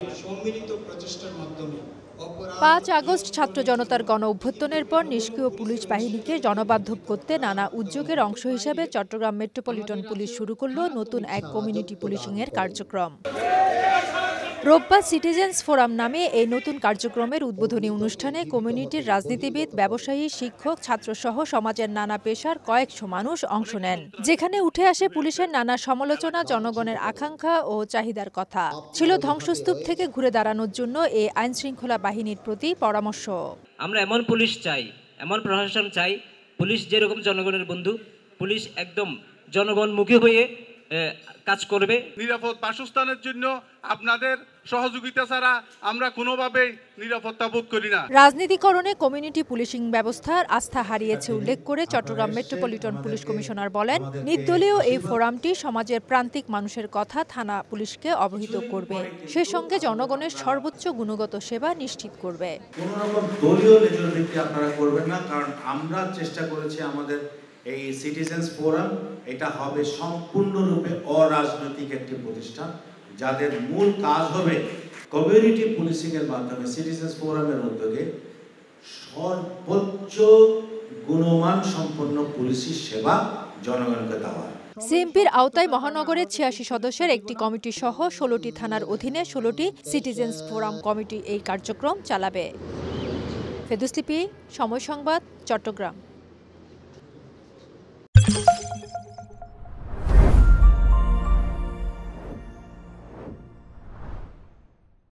সম্মিলিত প্রচেষ্টার মাধ্যমে ৫ আগস্ট ছাত্র জনতার গণ অভ্যুত্থানের পর নিষ্ক্রিয় পুলিশ বাহিনীকে জনবান্ধব করতে নানা উদ্যোগের অংশ হিসেবে চট্টগ্রাম মেট্রোপলিটন পুলিশ শুরু করল নতুন এক কমিউনিটি পুলিশিংয়ের কার্যক্রম। রোববার সিটিজেন্স ফোরাম নামে এই নতুন কার্যক্রমের উদ্বোধনী অনুষ্ঠানে কমিউনিটির রাজনীতিবিদ, ব্যবসায়ী, শিক্ষক, ছাত্রসহ সমাজের নানা পেশার কয়েকশো মানুষ অংশ নেন। যেখানে উঠে আসে পুলিশের নানা সমালোচনা, জনগণের আকাঙ্ক্ষা ও চাহিদার কথা। ছিল ধ্বংসস্তূপ থেকে ঘুরে দাঁড়ানোর জন্য এই আইনশৃঙ্খলা বাহিনীর প্রতি পরামর্শ। আমরা এমন পুলিশ চাই, এমন প্রশাসন চাই, পুলিশ যেরকম জনগণের বন্ধু, পুলিশ একদম জনগণমুখী হয়ে কাজ করবে। নিরাপদ বাসস্থানের জন্য আপনাদের সহযোগিতা ছাড়া আমরা কোনোভাবেই নিরাপত্তা বোধ করি না। রাজনীতিকরণে কমিউনিটি পুলিশিং ব্যবস্থার আস্থা হারিয়েছে উল্লেখ করে চট্টগ্রাম মেট্রোপলিটন পুলিশ কমিশনার বলেন, নির্দলীয় এই ফোরামটি সমাজের প্রান্তিক মানুষের কথা থানা পুলিশকে অবহিত করবে, সে সঙ্গে জনগণের সর্বোচ্চ গুণগত সেবা নিশ্চিত করবে। কোনো রকম দলীয় লেজুর ভিত্তি আপনারা করবেন না, কারণ আমরা চেষ্টা করেছি আমাদের এই সিটিজেন্স ফোরাম এটা হবে সম্পূর্ণরূপে অরাজনৈতিক একটি প্রতিষ্ঠান, যাদের মূল কাজ হবে কমিউনিটি পুলিশিং এর মাধ্যমে সিটিজেন্স ফোরামের উদ্যোগে সর্বোচ্চ গুণমান সম্পন্ন পুলিশি সেবা জনগণকে দেওয়া। সিএমপির আওতায় মহানগরের ৮৬ সদস্যের একটি কমিটি সহ ১৬টি থানার অধীনে ১৬টি সিটিজেন্স ফোরাম কমিটি এই কার্যক্রম চালাবে। ফেদুস লিপি, সময় সংবাদ, চট্টগ্রাম।